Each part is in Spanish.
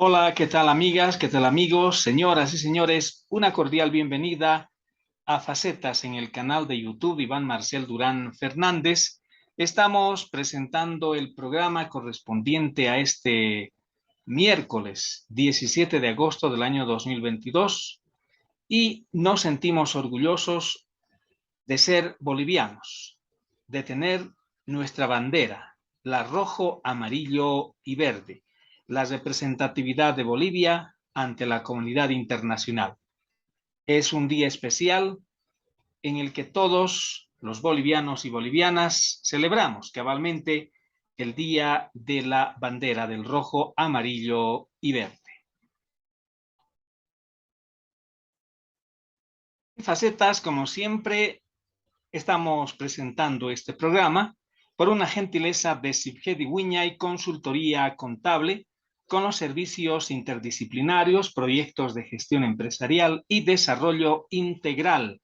Hola, ¿qué tal amigas? ¿Qué tal amigos? Señoras y señores, una cordial bienvenida a Facetas en el canal de YouTube Iván Marcel Durán Fernández. Estamos presentando el programa correspondiente a este miércoles 17 de agosto del año 2022 y nos sentimos orgullosos de ser bolivianos, de tener nuestra bandera, la rojo, amarillo y verde, la representatividad de Bolivia ante la comunidad internacional. Es un día especial en el que todos los bolivianos y bolivianas celebramos cabalmente el Día de la Bandera del Rojo, Amarillo y Verde. En Facetas, como siempre, estamos presentando este programa por una gentileza de Sibgedi Wiñay Consultoría Contable, con los servicios interdisciplinarios, proyectos de gestión empresarial y desarrollo integral.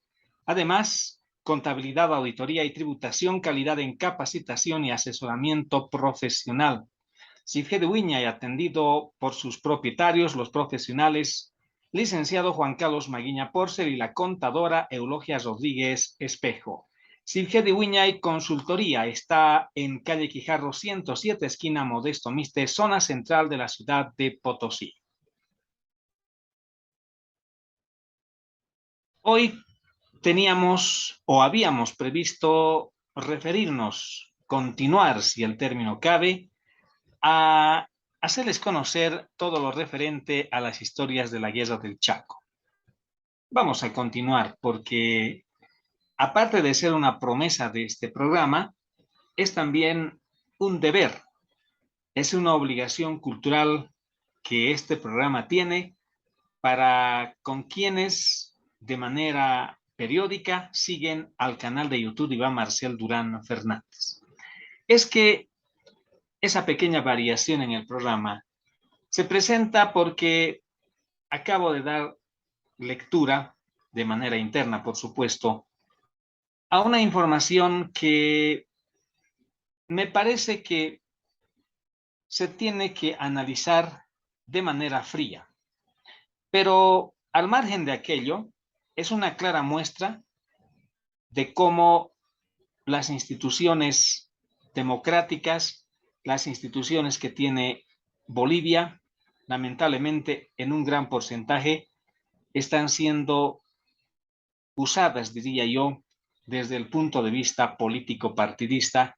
Además, contabilidad, auditoría y tributación, calidad en capacitación y asesoramiento profesional. Sibgedi Wiñay, atendido por sus propietarios, los profesionales, licenciado Juan Carlos Maguiña Porcel y la contadora Eulogia Rodríguez Espejo. Sibgedi Wiñay Consultoría está en calle Quijarro 107, esquina Modesto Miste, zona central de la ciudad de Potosí. Hoy teníamos o habíamos previsto referirnos, continuar, si el término cabe, a hacerles conocer todo lo referente a las historias de la Guerra del Chaco. Vamos a continuar porque, aparte de ser una promesa de este programa, es también un deber, es una obligación cultural que este programa tiene para con quienes de manera periódica siguen al canal de YouTube Iván Marcel Durán Fernández. Es que esa pequeña variación en el programa se presenta porque acabo de dar lectura, de manera interna, por supuesto, a una información que me parece que se tiene que analizar de manera fría. Pero al margen de aquello, es una clara muestra de cómo las instituciones democráticas, las instituciones que tiene Bolivia, lamentablemente en un gran porcentaje, están siendo usadas, diría yo, desde el punto de vista político partidista,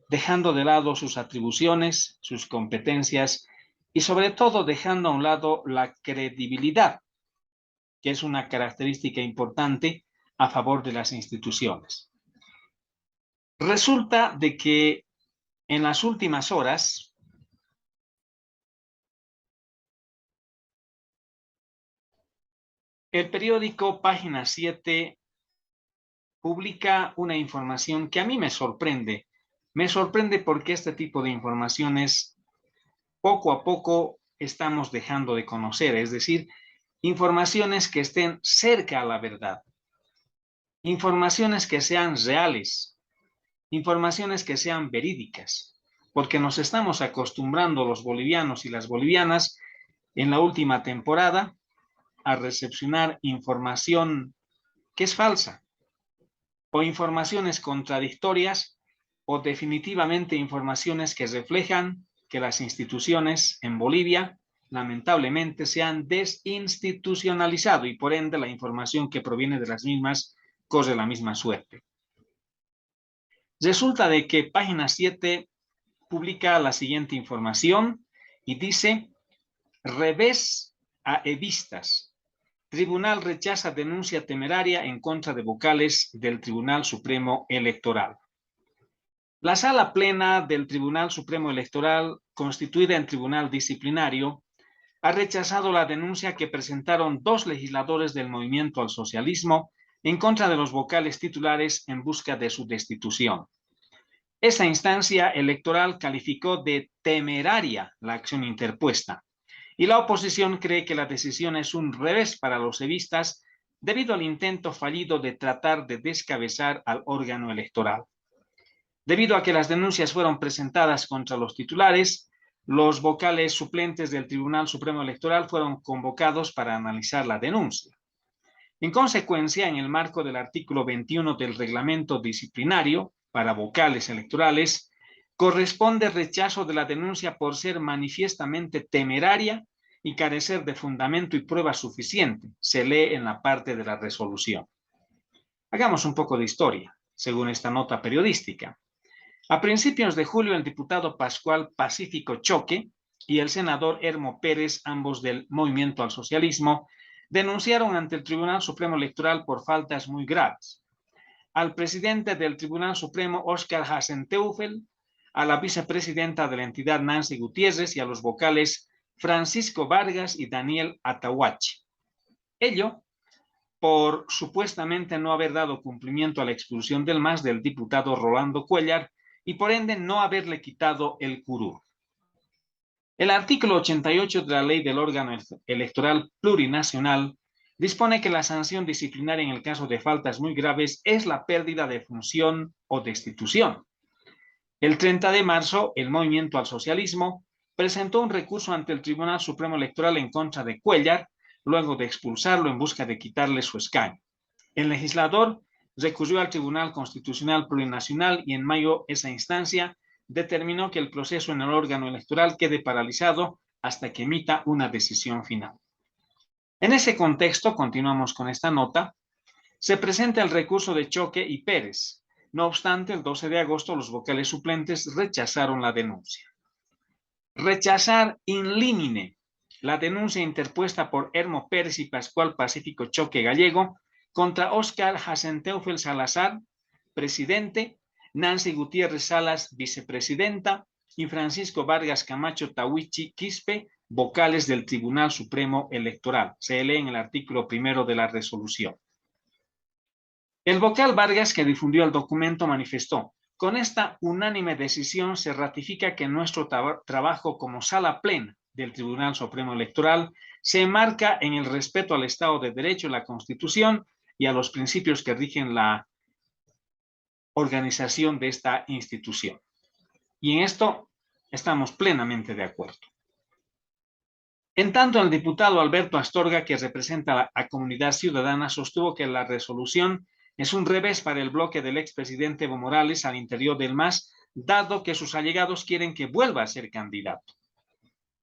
dejando de lado sus atribuciones, sus competencias y sobre todo dejando a un lado la credibilidad, que es una característica importante a favor de las instituciones. Resulta de que en las últimas horas el periódico Página 7 publica una información que a mí me sorprende. Me sorprende porque este tipo de informaciones poco a poco estamos dejando de conocer, es decir, informaciones que estén cerca a la verdad, informaciones que sean reales, informaciones que sean verídicas, porque nos estamos acostumbrando los bolivianos y las bolivianas en la última temporada a recepcionar información que es falsa, o informaciones contradictorias, o definitivamente informaciones que reflejan que las instituciones en Bolivia lamentablemente se han desinstitucionalizado y por ende la información que proviene de las mismas corre la misma suerte. Resulta de que Página 7 publica la siguiente información y dice: revés a evistas. Tribunal rechaza denuncia temeraria en contra de vocales del Tribunal Supremo Electoral. La sala plena del Tribunal Supremo Electoral, constituida en tribunal disciplinario, ha rechazado la denuncia que presentaron dos legisladores del Movimiento al Socialismo en contra de los vocales titulares en busca de su destitución. Esta instancia electoral calificó de temeraria la acción interpuesta y la oposición cree que la decisión es un revés para los evistas debido al intento fallido de tratar de descabezar al órgano electoral. Debido a que las denuncias fueron presentadas contra los titulares, los vocales suplentes del Tribunal Supremo Electoral fueron convocados para analizar la denuncia. En consecuencia, en el marco del artículo 21 del reglamento disciplinario para vocales electorales, corresponde rechazo de la denuncia por ser manifiestamente temeraria y carecer de fundamento y prueba suficiente, se lee en la parte de la resolución. Hagamos un poco de historia, según esta nota periodística. A principios de julio, el diputado Pascual Pacífico Choque y el senador Hermo Pérez, ambos del Movimiento al Socialismo, denunciaron ante el Tribunal Supremo Electoral por faltas muy graves. Al presidente del Tribunal Supremo, Óscar Hasenteufel, a la vicepresidenta de la entidad, Nancy Gutiérrez, y a los vocales Francisco Vargas y Daniel Atahuachi. Ello por supuestamente no haber dado cumplimiento a la expulsión del MAS del diputado Rolando Cuéllar y por ende no haberle quitado el curul. El artículo 88 de la ley del órgano electoral plurinacional dispone que la sanción disciplinaria en el caso de faltas muy graves es la pérdida de función o destitución. El 30 de marzo, el Movimiento al Socialismo presentó un recurso ante el Tribunal Supremo Electoral en contra de Cuéllar, luego de expulsarlo en busca de quitarle su escaño. El legislador recurrió al Tribunal Constitucional Plurinacional y en mayo esa instancia determinó que el proceso en el órgano electoral quede paralizado hasta que emita una decisión final. En ese contexto, continuamos con esta nota, se presenta el recurso de Choque y Pérez. No obstante, el 12 de agosto los vocales suplentes rechazaron la denuncia. Rechazar in limine la denuncia interpuesta por Hermo Pérez y Pascual Pacífico Choque Gallego contra Óscar Hasenteufel Salazar, presidente, Nancy Gutiérrez Salas, vicepresidenta, y Francisco Vargas Camacho Tahuichi Quispe, vocales del Tribunal Supremo Electoral. Se lee en el artículo 1 de la resolución. El vocal Vargas, que difundió el documento, manifestó: con esta unánime decisión se ratifica que nuestro trabajo como sala plena del Tribunal Supremo Electoral se enmarca en el respeto al Estado de Derecho, la Constitución y a los principios que rigen la organización de esta institución. Y en esto estamos plenamente de acuerdo. En tanto, el diputado Alberto Astorga, que representa a Comunidad Ciudadana, sostuvo que la resolución es un revés para el bloque del expresidente Evo Morales al interior del MAS, dado que sus allegados quieren que vuelva a ser candidato.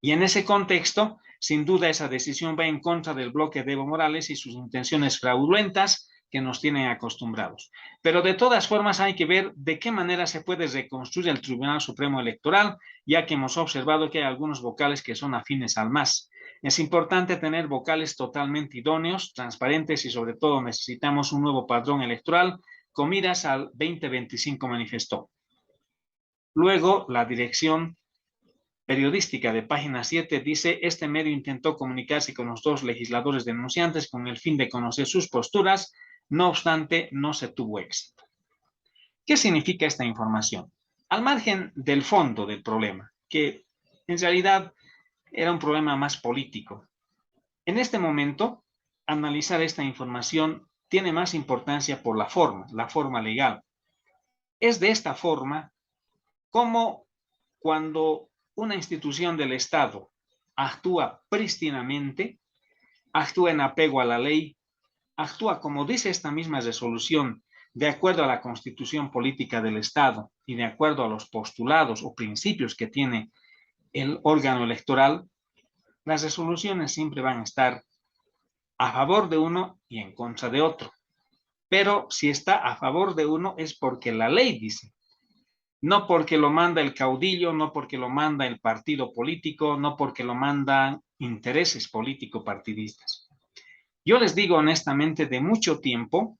Y en ese contexto, sin duda, esa decisión va en contra del bloque de Evo Morales y sus intenciones fraudulentas que nos tienen acostumbrados. Pero de todas formas hay que ver de qué manera se puede reconstruir el Tribunal Supremo Electoral, ya que hemos observado que hay algunos vocales que son afines al MAS. Es importante tener vocales totalmente idóneos, transparentes y sobre todo necesitamos un nuevo padrón electoral con miras al 2025, manifestó. Luego, la dirección periodística de Página 7 dice: este medio intentó comunicarse con los dos legisladores denunciantes con el fin de conocer sus posturas, no obstante, no se tuvo éxito. ¿Qué significa esta información? Al margen del fondo del problema, que en realidad era un problema más político, en este momento, analizar esta información tiene más importancia por la forma legal. Es de esta forma como cuando una institución del Estado actúa prístinamente, actúa en apego a la ley, actúa, como dice esta misma resolución, de acuerdo a la Constitución Política del Estado y de acuerdo a los postulados o principios que tiene el órgano electoral, las resoluciones siempre van a estar a favor de uno y en contra de otro. Pero si está a favor de uno es porque la ley dice, no porque lo manda el caudillo, no porque lo manda el partido político, no porque lo mandan intereses político-partidistas. Yo les digo honestamente, de mucho tiempo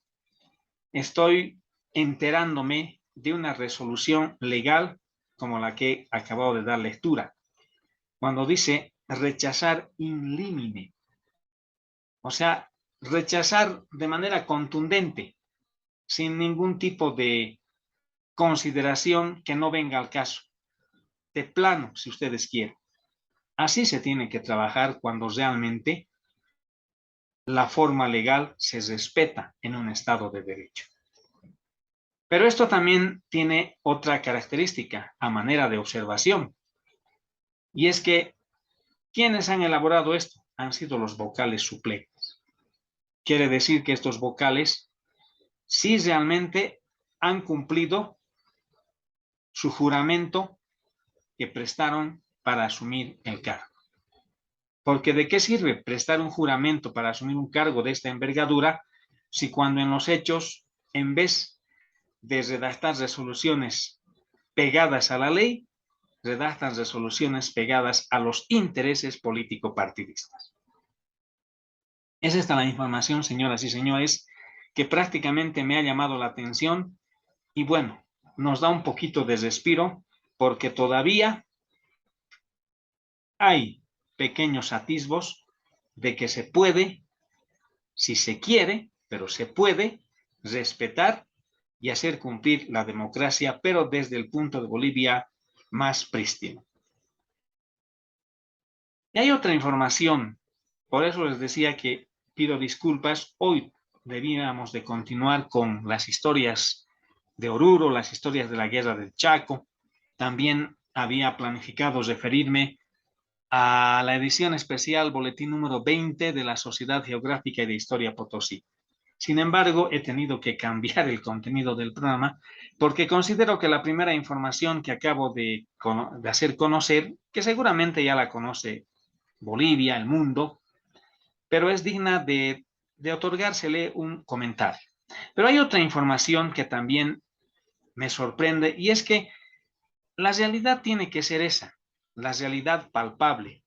estoy enterándome de una resolución legal como la que he acabado de dar lectura, cuando dice rechazar in limine, o sea, rechazar de manera contundente, sin ningún tipo de consideración que no venga al caso, de plano, si ustedes quieren. Así se tiene que trabajar cuando realmente la forma legal se respeta en un Estado de Derecho. Pero esto también tiene otra característica a manera de observación. Y es que quienes han elaborado esto han sido los vocales suplentes. Quiere decir que estos vocales sí realmente han cumplido su juramento que prestaron para asumir el cargo. Porque ¿de qué sirve prestar un juramento para asumir un cargo de esta envergadura si cuando en los hechos, en vez de redactar resoluciones pegadas a la ley, redactan resoluciones pegadas a los intereses político-partidistas? Es esta la información, señoras y señores, que prácticamente me ha llamado la atención y bueno, nos da un poquito de respiro porque todavía hay pequeños atisbos de que se puede, si se quiere, pero se puede respetar y hacer cumplir la democracia, pero desde el punto de Bolivia más prístino. Y hay otra información, por eso les decía que pido disculpas, hoy debíamos de continuar con las historias de Oruro, las historias de la guerra del Chaco, también había planificado referirme a la edición especial Boletín número 20 de la Sociedad Geográfica y de Historia Potosí. Sin embargo, he tenido que cambiar el contenido del programa porque considero que la primera información que acabo de hacer conocer, que seguramente ya la conoce Bolivia, el mundo, pero es digna de otorgársele un comentario. Pero hay otra información que también me sorprende y es que la realidad tiene que ser esa, la realidad palpable,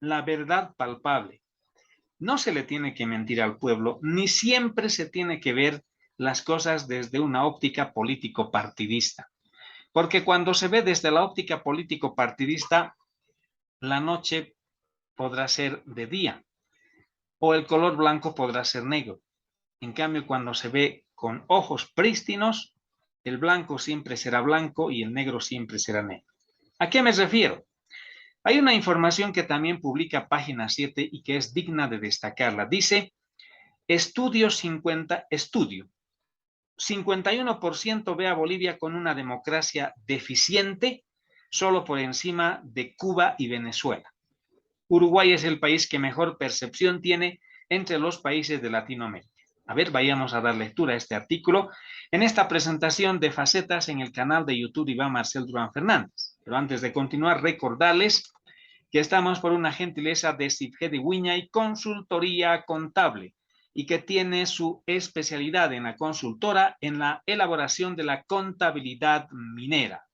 la verdad palpable. No se le tiene que mentir al pueblo, ni siempre se tiene que ver las cosas desde una óptica político-partidista. Porque cuando se ve desde la óptica político-partidista, la noche podrá ser de día o el color blanco podrá ser negro. En cambio, cuando se ve con ojos prístinos, el blanco siempre será blanco y el negro siempre será negro. ¿A qué me refiero? Hay una información que también publica Página 7 y que es digna de destacarla. Dice, estudio 51% ve a Bolivia con una democracia deficiente, solo por encima de Cuba y Venezuela. Uruguay es el país que mejor percepción tiene entre los países de Latinoamérica. A ver, vayamos a dar lectura a este artículo en esta presentación de facetas en el canal de YouTube Iván Marcel Durán Fernández. Pero antes de continuar, recordarles que estamos por una gentileza de Sibgedi Wiñay Consultoría Contable y que tiene su especialidad en la consultora en la elaboración de la contabilidad minera,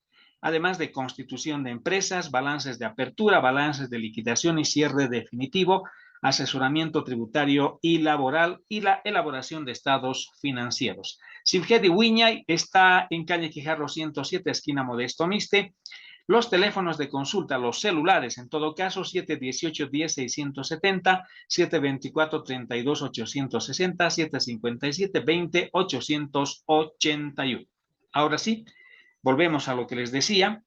además de constitución de empresas, balances de apertura, balances de liquidación y cierre definitivo, asesoramiento tributario y laboral y la elaboración de estados financieros. Sibgedi Wiñay está en calle Quijarro 107, esquina Modesto Miste. Los teléfonos de consulta, los celulares, en todo caso, 718-10-670, 724-32-860, 757-20-881. Ahora sí, volvemos a lo que les decía.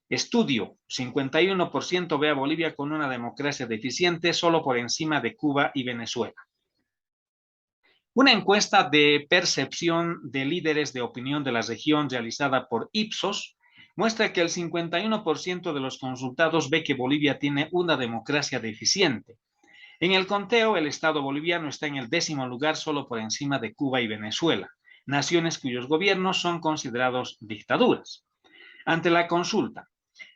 Estudio, 51% ve a Bolivia con una democracia deficiente, solo por encima de Cuba y Venezuela. Una encuesta de percepción de líderes de opinión de la región realizada por Ipsos muestra que el 51% de los consultados ve que Bolivia tiene una democracia deficiente. En el conteo, el Estado boliviano está en el 10º lugar solo por encima de Cuba y Venezuela, naciones cuyos gobiernos son considerados dictaduras. Ante la consulta,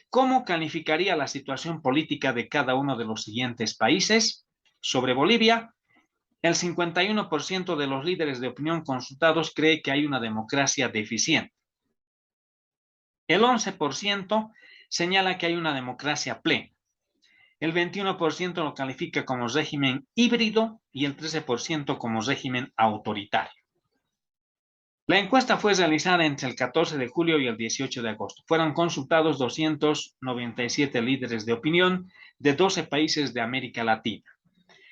¿cómo calificaría la situación política de cada uno de los siguientes países? Sobre Bolivia, el 51% de los líderes de opinión consultados cree que hay una democracia deficiente. El 11% señala que hay una democracia plena. El 21% lo califica como régimen híbrido y el 13% como régimen autoritario. La encuesta fue realizada entre el 14 de julio y el 18 de agosto. Fueron consultados 297 líderes de opinión de 12 países de América Latina.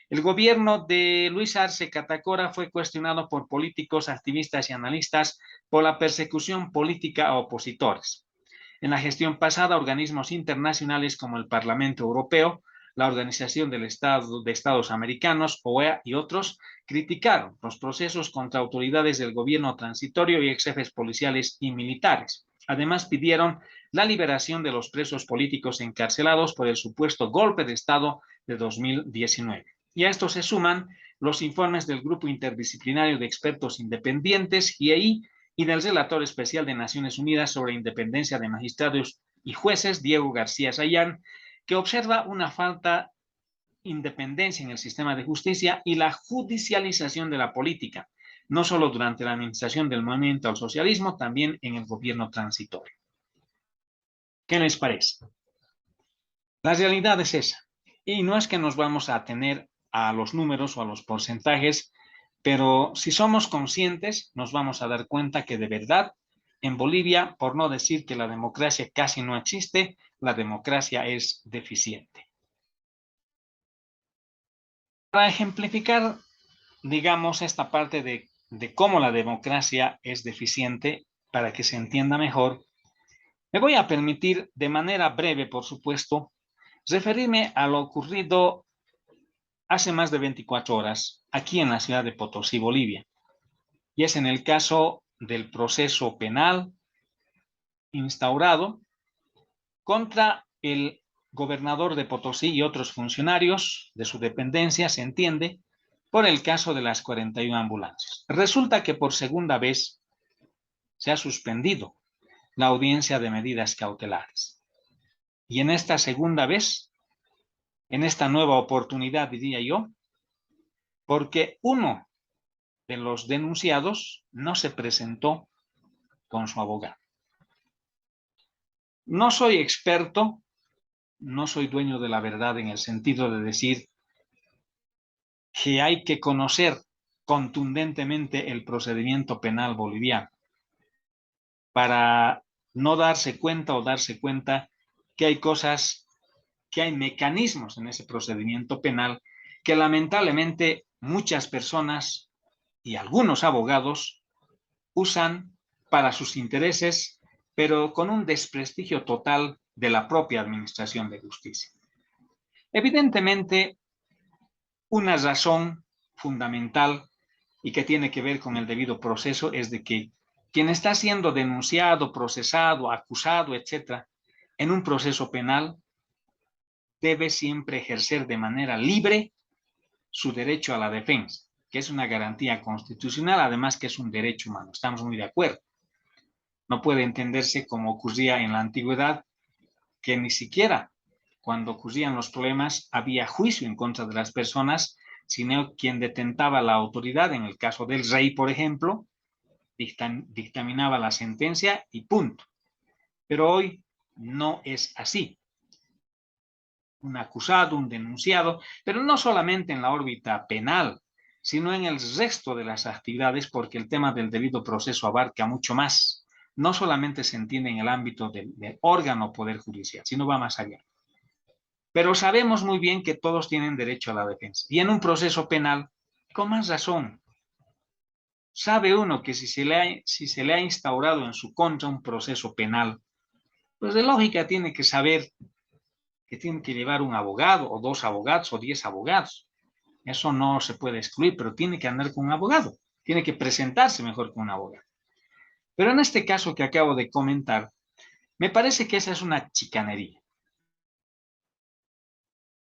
El gobierno de Luis Arce Catacora fue cuestionado por políticos, activistas y analistas por la persecución política a opositores. En la gestión pasada, organismos internacionales como el Parlamento Europeo, la Organización de Estados Americanos, OEA y otros, criticaron los procesos contra autoridades del gobierno transitorio y ex jefes policiales y militares. Además, pidieron la liberación de los presos políticos encarcelados por el supuesto golpe de Estado de 2019. Y a esto se suman los informes del Grupo Interdisciplinario de Expertos Independientes, GIEI, y del Relator Especial de Naciones Unidas sobre Independencia de Magistrados y Jueces, Diego García Sayán, que observa una falta de independencia en el sistema de justicia y la judicialización de la política, no solo durante la administración del movimiento al socialismo, también en el gobierno transitorio. ¿Qué les parece? La realidad es esa. Y no es que nos vamos a atener a los números o a los porcentajes, pero si somos conscientes, nos vamos a dar cuenta que de verdad en Bolivia, por no decir que la democracia casi no existe, la democracia es deficiente. Para ejemplificar, digamos, esta parte de cómo la democracia es deficiente, para que se entienda mejor, me voy a permitir, de manera breve, por supuesto, referirme a lo ocurrido hace más de 24 horas aquí en la ciudad de Potosí, Bolivia. Y es en el caso del proceso penal instaurado contra el gobernador de Potosí y otros funcionarios de su dependencia, se entiende, por el caso de las 41 ambulancias. Resulta que por segunda vez se ha suspendido la audiencia de medidas cautelares. Y en esta segunda vez, en esta nueva oportunidad, diría yo, porque uno de los denunciados no se presentó con su abogado. No soy experto, no soy dueño de la verdad en el sentido de decir que hay que conocer contundentemente el procedimiento penal boliviano para no darse cuenta o darse cuenta que hay cosas, que hay mecanismos en ese procedimiento penal que lamentablemente muchas personas y algunos abogados usan para sus intereses, pero con un desprestigio total de la propia administración de justicia. Evidentemente, una razón fundamental y que tiene que ver con el debido proceso es de que quien está siendo denunciado, procesado, acusado, etcétera, en un proceso penal, debe siempre ejercer de manera libre su derecho a la defensa, que es una garantía constitucional, además que es un derecho humano. Estamos muy de acuerdo. No puede entenderse como ocurría en la antigüedad, que ni siquiera cuando ocurrían los problemas había juicio en contra de las personas, sino quien detentaba la autoridad, en el caso del rey, por ejemplo, dictaminaba la sentencia y punto. Pero hoy no es así. Un acusado, un denunciado, pero no solamente en la órbita penal, sino en el resto de las actividades, porque el tema del debido proceso abarca mucho más. No solamente se entiende en el ámbito del órgano poder judicial, sino va más allá. Pero sabemos muy bien que todos tienen derecho a la defensa. Y en un proceso penal, con más razón, sabe uno que si se le ha instaurado en su contra un proceso penal, pues de lógica tiene que saber que tiene que llevar un abogado, o 2 abogados, o 10 abogados. Eso no se puede excluir, pero tiene que andar con un abogado. Tiene que presentarse mejor con un abogado. Pero en este caso que acabo de comentar, me parece que esa es una chicanería.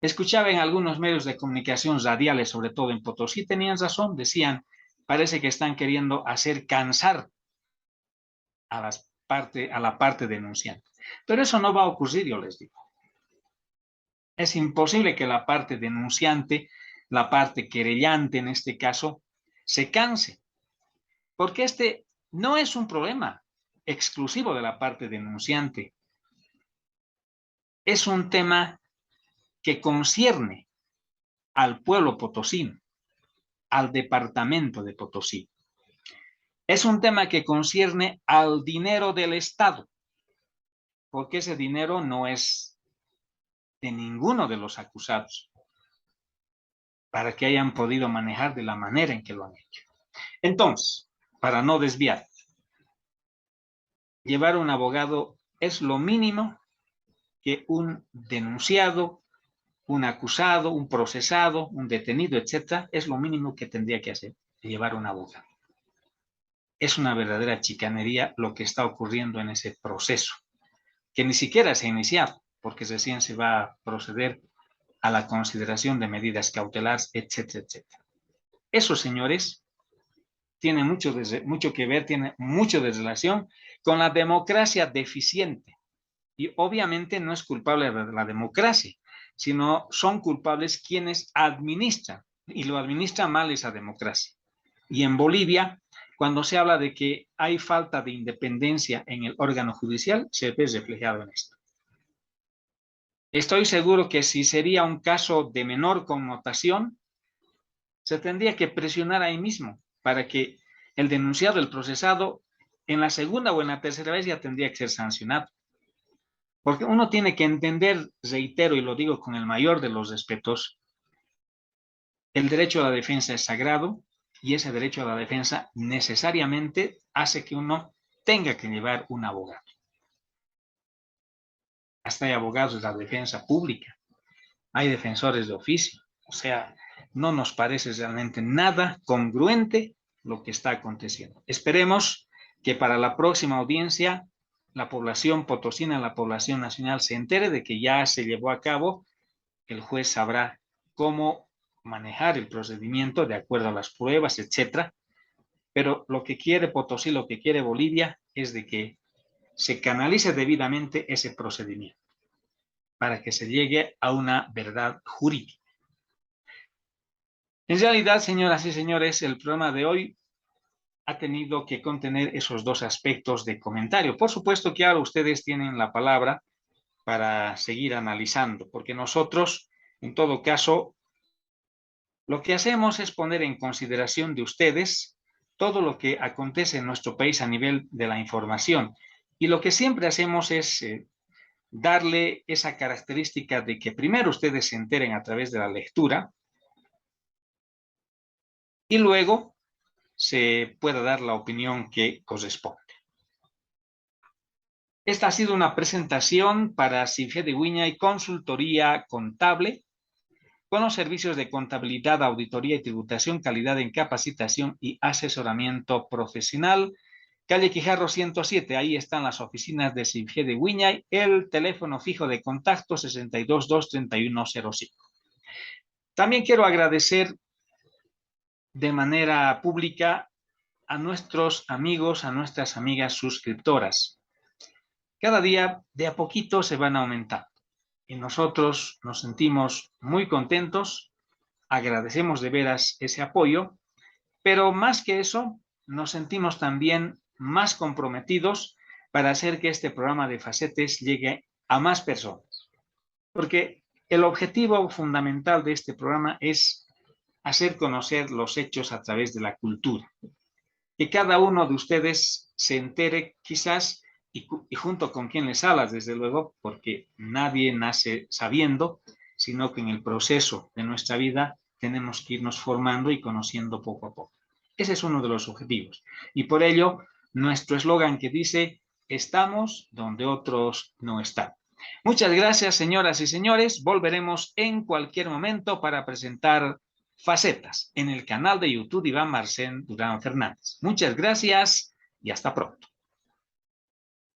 Escuchaba en algunos medios de comunicación radiales, sobre todo en Potosí, tenían razón, decían, parece que están queriendo hacer cansar a la parte denunciante. Pero eso no va a ocurrir, yo les digo. Es imposible que la parte denunciante, la parte querellante en este caso, se canse, porque este no es un problema exclusivo de la parte denunciante. Es un tema que concierne al pueblo potosino, al departamento de Potosí. Es un tema que concierne al dinero del Estado, porque ese dinero no es de ninguno de los acusados, para que hayan podido manejar de la manera en que lo han hecho. Entonces, para no desviar, llevar un abogado es lo mínimo que un denunciado, un acusado, un procesado, un detenido, etcétera, es lo mínimo que tendría que hacer, llevar un abogado. Es una verdadera chicanería lo que está ocurriendo en ese proceso, que ni siquiera se ha iniciado, porque recién se va a proceder a la consideración de medidas cautelares, etcétera, etcétera. Eso, señores, tiene mucho que ver, tiene mucho de relación con la democracia deficiente. Y obviamente no es culpable de la democracia, sino son culpables quienes administran, y lo administra mal esa democracia. Y en Bolivia, cuando se habla de que hay falta de independencia en el órgano judicial, se ve reflejado en esto. Estoy seguro que si sería un caso de menor connotación, se tendría que presionar ahí mismo para que el denunciado, el procesado, en la segunda o en la tercera vez ya tendría que ser sancionado. Porque uno tiene que entender, reitero y lo digo con el mayor de los respetos, el derecho a la defensa es sagrado y ese derecho a la defensa necesariamente hace que uno tenga que llevar un abogado. Hasta hay abogados de la defensa pública, hay defensores de oficio, o sea, no nos parece realmente nada congruente lo que está aconteciendo. Esperemos que para la próxima audiencia la población potosina, la población nacional se entere de que ya se llevó a cabo, el juez sabrá cómo manejar el procedimiento de acuerdo a las pruebas, etcétera. Pero lo que quiere Potosí, lo que quiere Bolivia es de que se canalice debidamente ese procedimiento para que se llegue a una verdad jurídica. En realidad, señoras y señores, el programa de hoy ha tenido que contener esos dos aspectos de comentario. Por supuesto que ahora ustedes tienen la palabra para seguir analizando, porque nosotros, en todo caso, lo que hacemos es poner en consideración de ustedes todo lo que acontece en nuestro país a nivel de la información. Y lo que siempre hacemos es darle esa característica de que primero ustedes se enteren a través de la lectura y luego se pueda dar la opinión que corresponde. Esta ha sido una presentación para Sinfjede Wiñay Consultoría Contable, con los servicios de contabilidad, auditoría y tributación, calidad en capacitación y asesoramiento profesional. Calle Quijarro 107, ahí están las oficinas de Sinfjede Wiñay, el teléfono fijo de contacto 622-3105. También quiero agradecer de manera pública a nuestros amigos, a nuestras amigas suscriptoras. Cada día de a poquito se van aumentando y nosotros nos sentimos muy contentos, agradecemos de veras ese apoyo, pero más que eso, nos sentimos también más comprometidos para hacer que este programa de Facetes llegue a más personas. Porque el objetivo fundamental de este programa es hacer conocer los hechos a través de la cultura. Que cada uno de ustedes se entere quizás y junto con quien les habla, desde luego, porque nadie nace sabiendo, sino que en el proceso de nuestra vida tenemos que irnos formando y conociendo poco a poco. Ese es uno de los objetivos. Y por ello, nuestro eslogan que dice, estamos donde otros no están. Muchas gracias, señoras y señores. Volveremos en cualquier momento para presentar Facetas en el canal de YouTube Iván Marcén Durán Fernández. Muchas gracias y hasta pronto.